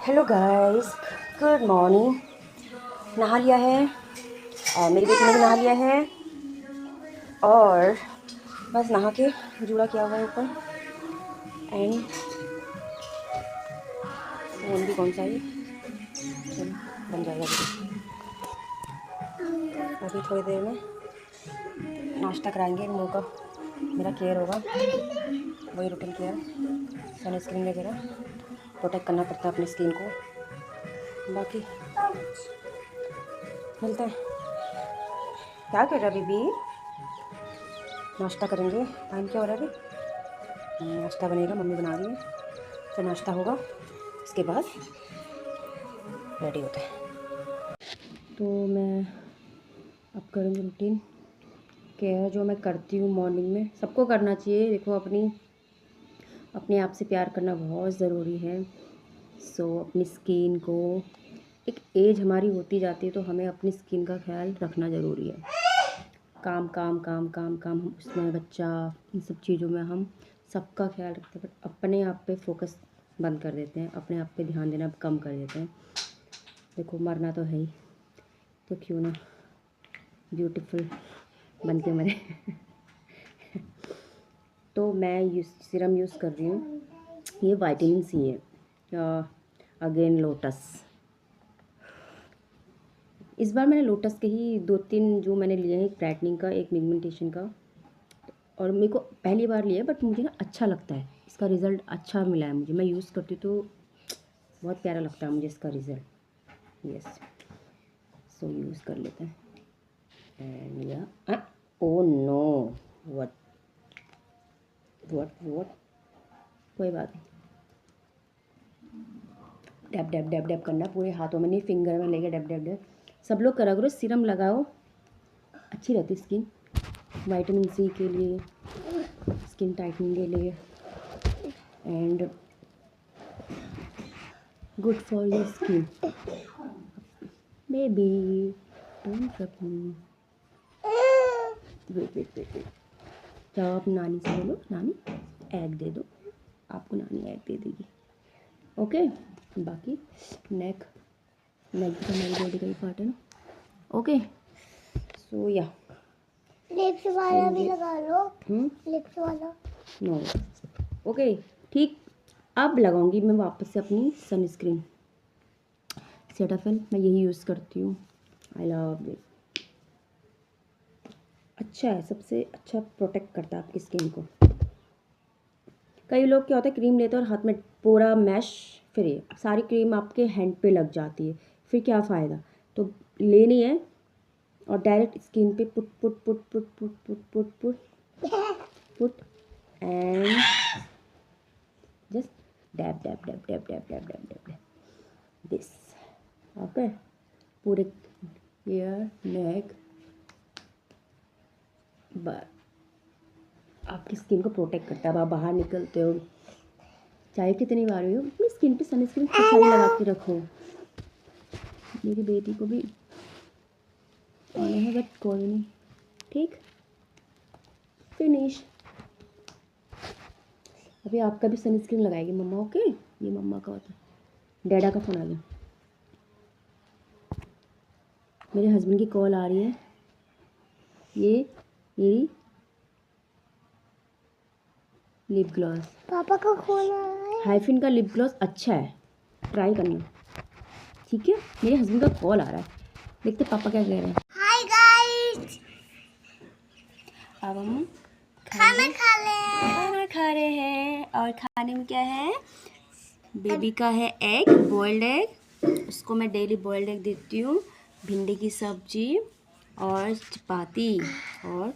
Hello guys, good morning. नहा लिया है, मेरी बेटी ने भी नहा लिया है और बस नहा के जूड़ा किया हुआ है ऊपर। एंड फ़ोन भी कौन सा है, चलो बन जाएगा अभी थोड़ी देर में। नाश्ता कराएंगे इन लोगों का, मेरा केयर होगा, वही रूटीन केयर, सनस्क्रीन वगैरह प्रोटेक्ट करना पड़ता है अपनी स्किन को। बाकी मिलते हैं। क्या कर रहा है बीबी? नाश्ता करेंगे। टाइम क्या हो रहा है अभी? नाश्ता बनेगा, मम्मी बना रही है, फिर नाश्ता होगा, उसके बाद रेडी होते हैं। तो मैं अब करूँगी रूटीन केयर जो मैं करती हूँ मॉर्निंग में। सबको करना चाहिए, देखो अपने आप से प्यार करना बहुत ज़रूरी है। अपनी स्किन को, एक एज हमारी होती जाती है तो हमें अपनी स्किन का ख्याल रखना ज़रूरी है। काम काम काम काम काम, हम उसमें बच्चा, इन सब चीज़ों में हम सबका ख्याल रखते हैं, बट अपने आप पे फोकस बंद कर देते हैं, अपने आप पे ध्यान देना कम कर देते हैं। देखो मरना तो है ही, तो क्यों ना ब्यूटीफुल बन के मरे। तो मैं सीरम यूज़ कर रही हूँ, ये विटामिन सी है, अगेन लोटस। इस बार मैंने लोटस के ही 2-3 जो मैंने लिए हैं, एक ब्राइटनिंग का, एक पिगमेंटेशन का, और मेरे को पहली बार लिया बट मुझे ना अच्छा लगता है, इसका रिज़ल्ट अच्छा मिला है मुझे। मैं यूज़ करती हूँ तो बहुत प्यारा लगता है मुझे इसका रिज़ल्ट। यस, सो यूज़ कर लेते हैं। एंड या oh no, what what what, कोई बात नहीं। डैब डैब डैब डैब करना पूरे हाथों में, नहीं फिंगर में लेके डैब डैब डैब। सब लोग करा करो, सीरम लगाओ, अच्छी रहती स्किन, विटामिन सी के लिए, स्किन टाइटनिंग के लिए, and good for your skin. Baby don't रब मी, वेट वेट वेट वेट, जाओ आप नानी से बोलो, नानी एग दे दो, आपको नानी एग दे देगी। ओके, बाकी नेक भी तो हमारी बॉडी का ही पार्ट है ना। ओके, सो या लिप्स वाला भी लगा लो। लिप्स वाला नो। ओके ठीक, अब लगाऊंगी मैं वापस से अपनी सनस्क्रीन सेटाफिल। मैं यही यूज़ करती हूँ, आई लव दिस। अच्छा है, सबसे अच्छा प्रोटेक्ट करता है आपकी स्किन को। कई लोग क्या होता है, क्रीम लेते हैं और हाथ में पूरा मैश, फिर ये सारी क्रीम आपके हैंड पे लग जाती है, फिर क्या फ़ायदा। तो लेनी है और डायरेक्ट स्किन पे put put put put put put put put put and just dab dab dab dab dab dab dab dab this. Okay, पूरे ईयर, नेक, आपकी स्किन को प्रोटेक्ट करता है। अब आप बाहर निकलते हो, चाहे कितनी बार हो, अपनी स्किन पे सनस्क्रीन खूब सारी लगा के रखो। मेरी बेटी को भी आना है बट कोई नहीं, ठीक, फिनिश। अभी आपका भी सनस्क्रीन लगाएगी मम्मा। ओके, ये मम्मा का होता है। डैडा का फ़ोन आ गया, मेरे हस्बैंड की कॉल आ रही है। ये मेरी लिप ग्लॉस, पापा का फोन आ रहा है। हाइफिन का लिप ग्लॉस अच्छा है, ट्राई करना, ठीक है। मेरे हस्बैंड का कॉल आ रहा है, देखते पापा क्या कह रहे हैं। हाय गाइस, अब हम खाना खा रहे हैं और खाने में क्या है, बेबी का है एग, बॉइल्ड एग, उसको मैं डेली बॉइल्ड एग देती हूँ, भिंडी की सब्जी और चपाती और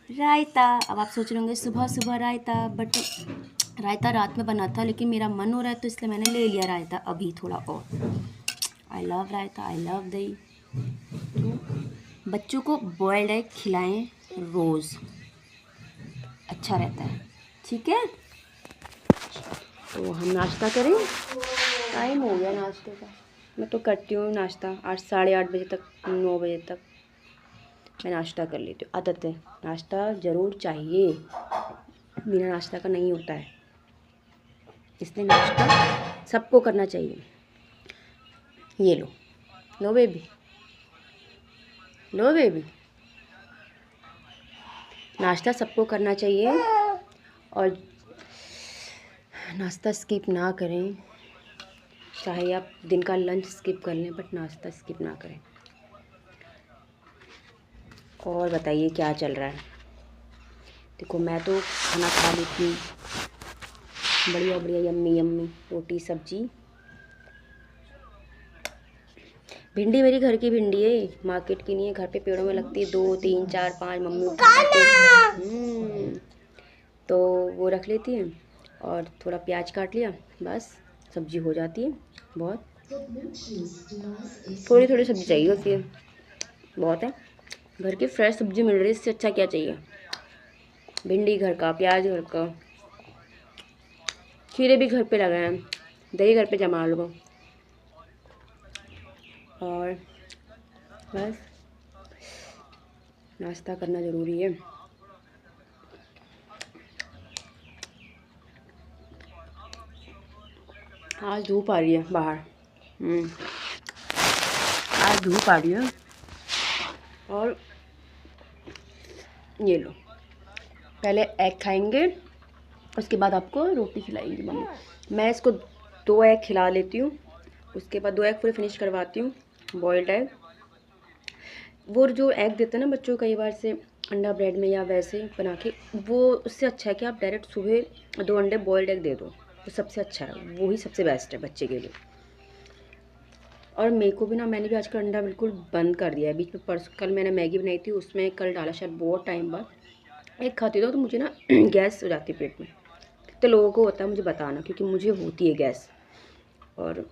रायता। अब आप सोच रहे होंगे सुबह सुबह रायता, बट रायता रात में बना था, लेकिन मेरा मन हो रहा है तो इसलिए मैंने ले लिया रायता अभी थोड़ा और। I love raita, I love दही। तो बच्चों को बॉइल्ड एग खिलाएं रोज़, अच्छा रहता है, ठीक है। तो हम नाश्ता करें, टाइम हो गया नाश्ते का। मैं तो करती हूँ नाश्ता 8, साढ़े 8 बजे तक, 9 बजे तक मैं नाश्ता कर लेती हूँ। आदत है, नाश्ता ज़रूर चाहिए, बिना नाश्ता का नहीं होता है, इसलिए नाश्ता सबको करना चाहिए। ये लो, लो बेबी, लो बेबी। नाश्ता सबको करना चाहिए और नाश्ता स्किप ना करें। चाहे आप दिन का लंच स्किप कर लें बट नाश्ता स्किप ना करें। और बताइए क्या चल रहा है। देखो मैं तो खाना खा लेती हूँ, बढ़िया बढ़िया, यम्मी यम्मी रोटी सब्जी। भिंडी मेरी घर की भिंडी है, मार्केट की नहीं है। घर पे पेड़ों में लगती है, 2 3 4 5 मम्मी उठाते। तो वो रख लेती हैं और थोड़ा प्याज काट लिया, बस सब्जी हो जाती है। बहुत थोड़ी थोड़ी सब्जी चाहिए होती है, बहुत है। घर की फ्रेश सब्जी मिल रही है, इससे अच्छा क्या चाहिए। भिंडी घर का, प्याज घर का, खीरे भी घर पे लगाए हैं, दही घर पे जमा लो, और बस नाश्ता करना ज़रूरी है। आज धूप आ रही है बाहर, आज धूप आ रही है। और ये लो, पहले एग खाएंगे, उसके बाद आपको रोटी खिलाएंगी मम्मी। मैं इसको 2 एग खिला लेती हूँ, उसके बाद 2 एग पूरे फिनिश करवाती हूँ, बॉइल्ड एग। वो जो एग देते हैं ना बच्चों को कई बार से अंडा ब्रेड में या वैसे बना के, वो उससे अच्छा है कि आप डायरेक्ट सुबह 2 अंडे बॉइल्ड एग दे दो, तो सबसे अच्छा है, वो ही सबसे बेस्ट है बच्चे के लिए। और मेरे को भी ना, मैंने भी आजकल अंडा बिल्कुल बंद कर दिया है। बीच में परसों कल मैंने मैगी बनाई थी, उसमें कल डाला शायद बहुत टाइम बाद। एक खाती तो मुझे ना गैस हो जाती है पेट में। कितने लोगों को होता है मुझे बताना, क्योंकि मुझे होती है गैस। और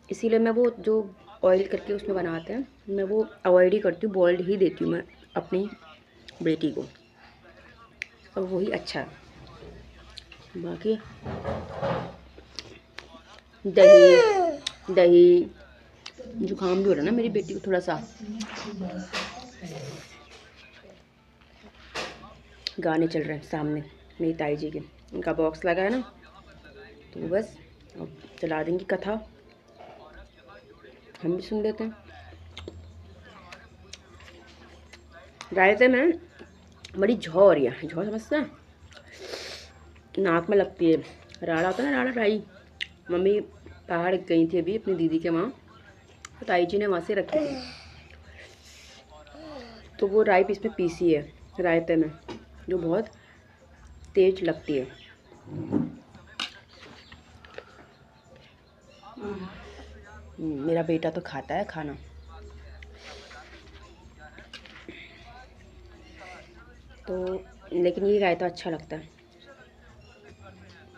इसीलिए मैं वो जो ऑयल करके उसमें बनाते हैं, मैं वो अवॉइड ही करती हूँ, बॉइल्ड ही देती हूँ मैं अपनी बेटी को, और वही अच्छा है। बाकी दही जुकाम भी हो रहा है ना मेरी बेटी को थोड़ा सा। गाने चल रहे हैं सामने मेरी ताई जी के, उनका बॉक्स लगा है ना, तो बस अब चला देंगी कथा, हम भी सुन लेते हैं। रायते में बड़ी झौ हो रही है, झौ समझते हैं, नाक में लगती है। राड़ा होता है ना, राड़ा राई। मम्मी पहाड़ गई थी अभी अपनी दीदी के वहाँ, तो ताई जी ने वहाँ से रखी थी, तो वो राई इसमें पीसी है रायते में, जो बहुत तेज लगती है। मेरा बेटा तो खाता है खाना। तो लेकिन ये रायता अच्छा लगता है,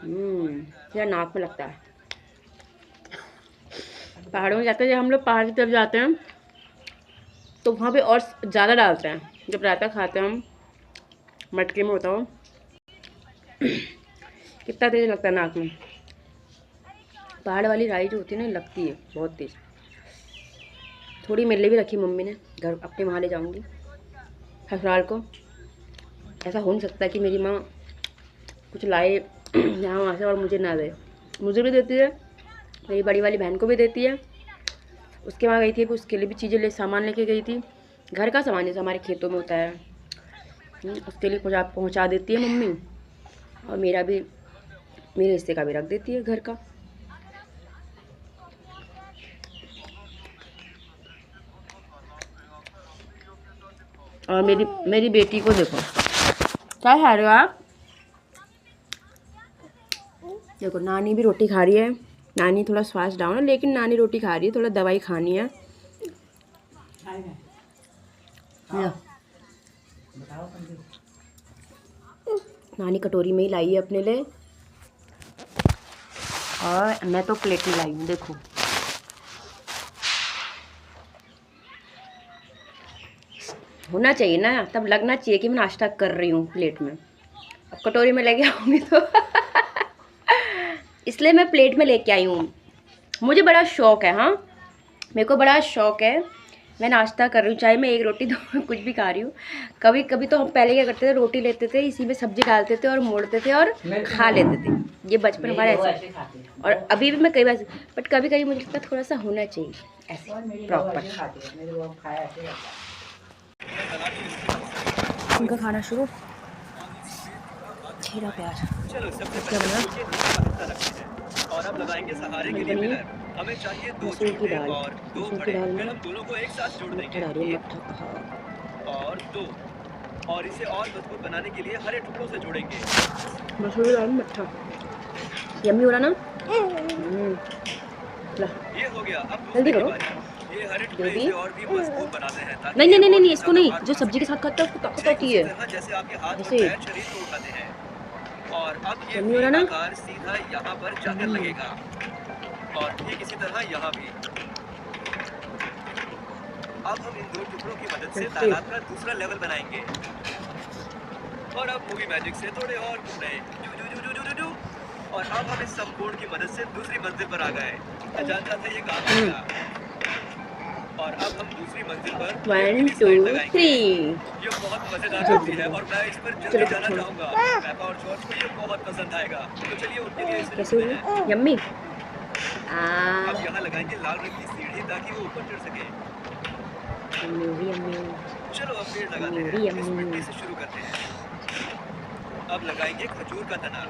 मेरा नाक में लगता है। पहाड़ों में जाते हैं, जब हम लोग पहाड़ की तरफ जाते हैं तो वहाँ पे और ज़्यादा डालते हैं। जब रायता खाते हैं हम, मटके में होता हो, कितना तेज़ लगता है नाक में। पहाड़ वाली राई जो होती है ना, लगती है बहुत तेज़। थोड़ी मेरे लिए भी रखी मम्मी ने, घर अपने वहाँ ले जाऊँगी ससुराल को। ऐसा हो नहीं सकता कि मेरी माँ कुछ लाए यहाँ वहाँ से और मुझे ना दे। मुझे भी देती है, मेरी बड़ी वाली बहन को भी देती है। उसके वहाँ गई थी, उसके लिए भी चीज़ें सामान लेके गई थी, घर का सामान जैसे हमारे खेतों में होता है, उसके लिए पहुँचा देती है मम्मी। और मेरा भी, मेरे हिस्से का भी रख देती है घर का। और मेरी बेटी को देखो, क्या खा रहे हो आप? देखो नानी भी रोटी खा रही है। नानी थोड़ा स्वास्थ्य डाउन है, लेकिन नानी रोटी खा रही है, थोड़ा दवाई खानी है। नानी कटोरी में ही लाई है अपने लिए, और मैं तो प्लेट में लाई हूँ। देखो होना चाहिए ना, तब लगना चाहिए कि मैं नाश्ता कर रही हूँ प्लेट में। अब कटोरी में लेके आऊँगी तो इसलिए मैं प्लेट में लेके आई हूँ। मुझे बड़ा शौक़ है, हाँ मेरे को बड़ा शौक़ है मैं नाश्ता कर रही हूँ, चाहे मैं एक रोटी दो कुछ भी खा रही हूँ। कभी कभी तो हम पहले क्या करते थे, रोटी लेते थे, इसी में सब्जी डालते थे और मोड़ते थे और खा लेते थे। ये बचपन हमारा ऐसे। और अभी भी मैं कई बार, बट कभी कभी मुझे लगता है थोड़ा सा होना चाहिए ऐसे प्रॉपर। उनका खाना शुरू। खीरा प्याज। क्या बना? और अब लगाएंगे सहारे के आज लिए बनी है पिलर। हमें चाहिए 2 मसूर की छोटे दाल। और 2 मसूर की बड़े। दाल फिर में हम दोनों को एक साथ जोड़ मट्ठा देंगे। डाल रही हूँ, 1 मट्ठा। हाँ, और 2 और इसे और मजबूत बनाने के लिए हरे टुकड़ों से जोड़ेंगे। मसूर की दाल में मट्ठा यम्मी हो रहा ना। ला ये हो गया। अब जल्दी दूसरे की करो बारी। ये हरे टुकड़े बेबी। इसे और भी मजबूत बनाते हैं ताकि नहीं ये नहीं नहीं और नहीं, भी इसको ज्यादा नहीं, भार जो उठा सब्जी के सके। साथ खाता है उसको ताकत ठीक होती उसी है। तरह जैसे आपके हाथ और ऐसे पैर शरीर को उठाते हैं। और अब ये यम्मी हो वी रहा ना। आकार सीधा यहाँ पर जाकर लगेगा। और ठीक इसी तरह यहाँ भी। अब हम इन 2 टुकड़ों की मदद से टेस्टी। तालाब का दूसरा लेवल बनाएंगे। और अब मूवी मैजिक से थोड़े और टुकड़े। जू जू जू जू जू जू जू। और अब हम इस संपूर्ण की मदद से दूसरी मंजिल पर आ गए। मैं जानता था ये काम करेगा। और अब हम दूसरी मंजिल पर ये 1 पीली 2 स्लाइड लगाएंगे। 3 ये बहुत मजेदार जल्दी होती है करो। और मैं इस पर चलो जल्दी जाना छोड़ो। चाहूंगा। पेपा और जॉर्ज को ये बहुत पसंद आएगा। तो चलिए उनके लिए इसे कैसे जोड़ते हैं। हुई यम्मी? अब यहाँ लगाएंगे लाल रंग की सीढ़ी ताकि वो ऊपर चढ़ सके। यम्मी हो रही, यम्मी। चलो अब पेड़ यम्मी लगाते हो हैं। रही, इस मिट्टी यम्मी। से शुरू करते हैं। अब लगाएंगे खजूर का तना।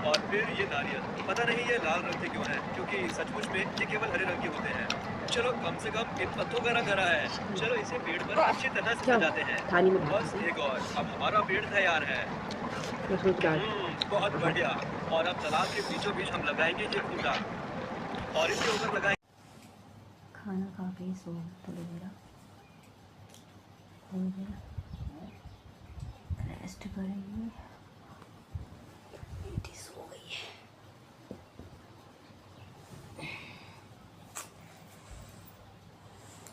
और फिर ये नारियल। पता नहीं ये लाल रंग के क्यों है, क्योंकि सचमुच में ये केवल हरे रंग के होते हैं। चलो कम से कम इन पत्तों का रंग हरा है। चलो इसे पेड़ पर अच्छी तरह से क्या सजाते हैं। थाली में बस एक और, अब हमारा पेड़ तैयार है। मसूर की दाल। बहुत बढ़िया। और अब तालाब के बीचों बीच हम लगाएंगे ये खूंटा। और इसके ऊपर लगाएंगे। खाना खा के सो तो मेरा हो गया, रेस्ट करेंगे। बेटी सो गई है।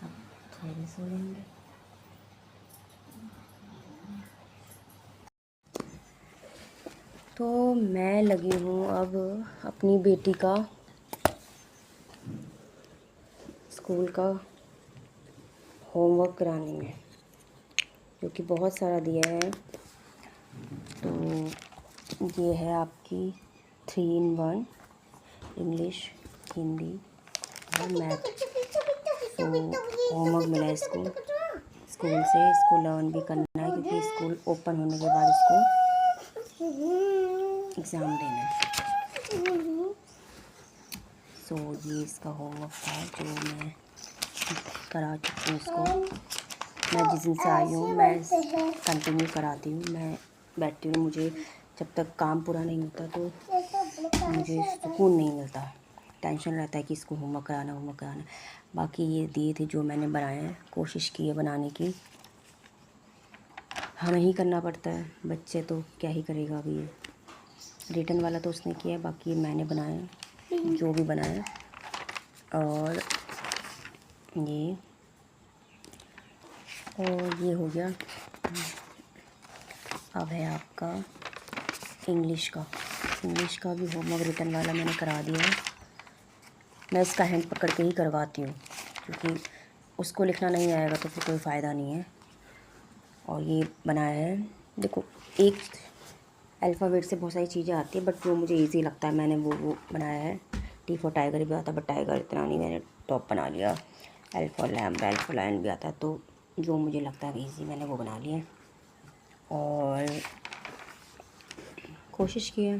अब थोड़ी सो लेंगे। तो मैं लगी हूँ अब अपनी बेटी का स्कूल का होमवर्क कराने में, जो कि बहुत सारा दिया है। तो ये है आपकी 3 in 1 इंग्लिश, हिंदी और मैथ। तो होमवर्क मिला है इसको स्कूल से, इसको लर्न भी करना है क्योंकि स्कूल ओपन होने के बाद इसको एग्ज़ाम देना है। सो ये इसका होमवर्क था जो मैं करा चुकी हूँ इसको। मैं जिस दिन से आई हूँ मैं कंटिन्यू कराती हूँ। मैं बैठती हूँ, मुझे जब तक काम पूरा नहीं होता तो मुझे सुकून नहीं मिलता। टेंशन रहता है कि इसको होमवर्क कराना। बाकी ये दिए थे जो मैंने बनाए हैं, कोशिश की है बनाने की। हमें ही करना पड़ता है, बच्चे तो क्या ही करेगा। अभी ये रिटर्न वाला तो उसने किया है, बाकी मैंने बनाया जो भी बनाया। और ये हो गया। अब है आपका इंग्लिश का भी होमवर्क रिटर्न वाला मैंने करा दिया है। मैं इसका हैंड पकड़ के ही करवाती हूँ क्योंकि उसको लिखना नहीं आएगा तो फिर कोई फ़ायदा नहीं है। और ये बनाया है, देखो एक अल्फ़ाबेट से बहुत सारी चीज़ें आती है बट वो मुझे इजी लगता है, मैंने वो बनाया है। T फॉर टाइगर भी आता है बट टाइगर इतना नहीं, मैंने टॉप बना लिया। L for lamb, L for lion भी आता है, तो जो मुझे लगता है इजी मैंने वो बना लिया है। और कोशिश की है।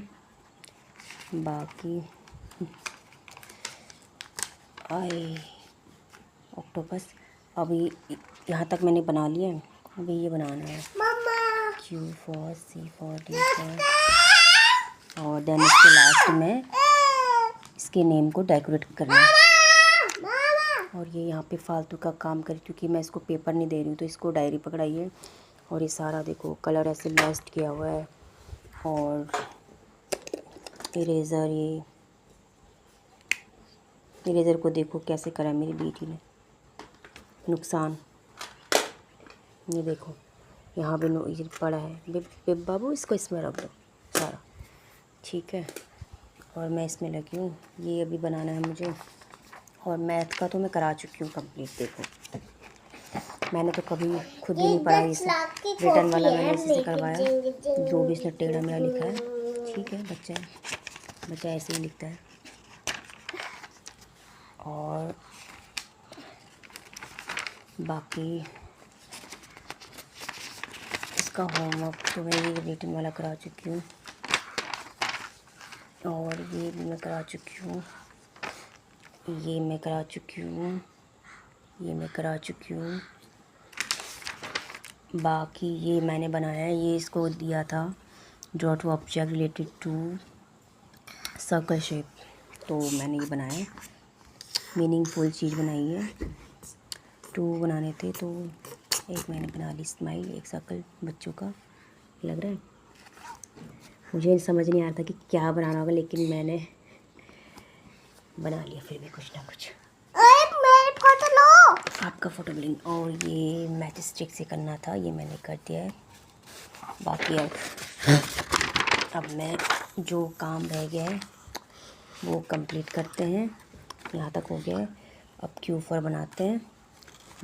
बाकी ऑक्टोपस अभी यहाँ तक मैंने बना लिया है, अभी ये बनाना है। Q for C for D for, और देन इसके लास्ट में इसके नेम को डेकोरेट करना है। और ये यहाँ पे फालतू का काम करी क्योंकि मैं इसको पेपर नहीं दे रही हूँ, तो इसको डायरी पकड़ाई है। और ये सारा देखो कलर ऐसे बेस्ट किया हुआ है। और इरेज़र को देखो कैसे करा मेरी बेटी ने, नुकसान। ये देखो यहाँ भी ये पड़ा है। बाबू इसको इसमें रख दो सारा, ठीक है। और मैं इसमें लगी हूँ, ये अभी बनाना है मुझे। और मैथ का तो मैं करा चुकी हूँ कंप्लीट। देखो मैंने तो कभी खुद ही नहीं पढ़ा इसे, रिटर्न वाला मैंने इसी से करवाया। जो भी इसने टेढ़ा मेढ़ा लिखा है, ठीक है, बच्चा ऐसे ही लिखता है। और बाकी इसका होमवर्क तो मैं ये रिटर्न वाला करा चुकी हूँ, और ये भी मैं करा चुकी हूँ, ये मैं करा चुकी हूँ, ये मैं करा चुकी हूँ। बाकी ये मैंने बनाया है, ये इसको दिया था draw to object related to circle shape, तो मैंने ये बनाया है। मीनिंगफुल चीज़ बनाई है। 2 बनाने थे तो एक मैंने बना ली स्माइल, एक सर्कल बच्चों का लग रहा है। मुझे समझ नहीं आ रहा था कि क्या बनाना होगा, लेकिन मैंने बना लिया फिर भी कुछ ना कुछ। मेरे फोटो लो। आपका फ़ोटो ब्लिंग, और ये मैच स्टिक से करना था, ये मैंने कर दिया है। बाकी अब मैं जो काम रह गया है वो कंप्लीट करते हैं। यहाँ तक हो गया है, अब Q4 बनाते हैं।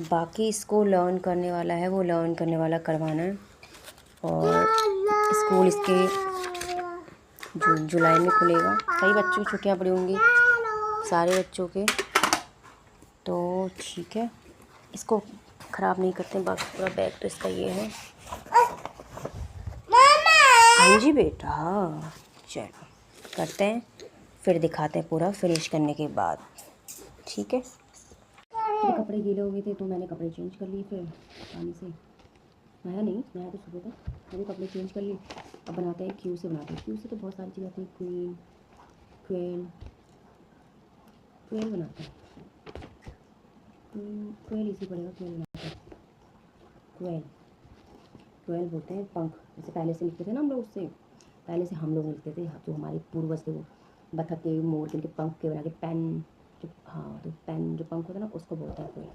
बाकी इसको लर्न करने वाला है, वो लर्न करने वाला करवाना है। और स्कूल इसके जुलाई में खुलेगा। कई बच्चों की छुट्टियाँ पड़ी होंगी, सारे बच्चों के, तो ठीक है, इसको ख़राब नहीं करते। बाकी पूरा बैग तो इसका ये है। हाँ जी बेटा, चलो करते हैं, फिर दिखाते हैं पूरा फिनिश करने के बाद, ठीक है। मेरे कपड़े गीले हो गए थे तो मैंने कपड़े चेंज कर लिए, फिर पानी से नहाया नहीं, नहाया तो सुबह था, मैंने कपड़े चेंज कर लिए। अब बनाते हैं क्यू से, बनाते हैं क्यू से तो बहुत सारी चीज़ें आती हैं। क्वेल बनाते हैं, क्वेल इसी पड़ेगा, क्वेल बनाते हैं। क्वेल बोलते हैं पंख, जैसे पहले से लिखते थे ना हम लोग, उससे पहले से हम लोग लिखते थे, जो हमारे पूर्वज थे वो बतख के मोर के उनके पंख के बना के पेन, जो हाँ तो पेन जो पंख होता है ना उसको बोलते हैं क्वेल।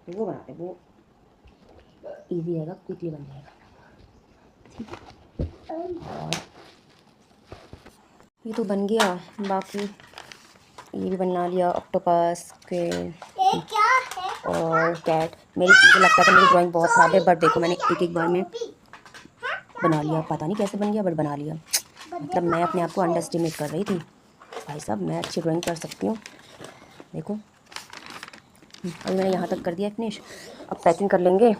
तो वो बनाते हैं, वो इजी रहेगा, क्विकली बन जाएगा, ठीक है। और ये तो बन गया, बाकी ये भी बना लिया, ऑक्टोपस के ये क्या है? और कैट। मुझे लगता था मेरी ड्राइंग बहुत ख़राब है, बट देखो मैंने एक बार में बना लिया। पता नहीं कैसे बन गया, बट बना लिया। मतलब मैं अपने आप को अंडर एस्टिमेट कर रही थी, भाई साहब मैं अच्छी ड्राइंग कर सकती हूँ। देखो अभी मैंने यहाँ तक कर दिया फिनिश। अब पैकिंग कर लेंगे,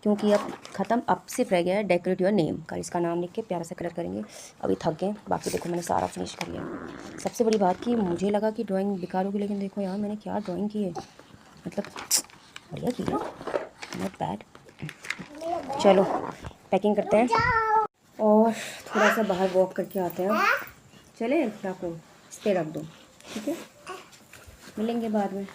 क्योंकि अब ख़त्म। अब सिर्फ रह गया है डेकोरेट योर नेम का, इसका नाम लिख के प्यारा सा कलर करेंगे। अभी थक गए, बाकी देखो मैंने सारा फिनिश कर लिया। सबसे बड़ी बात कि मुझे लगा कि ड्राइंग बेकार होगी, लेकिन देखो यार मैंने क्या ड्राइंग की है, मतलब बढ़िया की है, नॉट बैड। चलो पैकिंग करते हैं और थोड़ा सा बाहर वॉक करके आते हैं। चले, रखो, इस पर रख दो, ठीक है, मिलेंगे बाद में।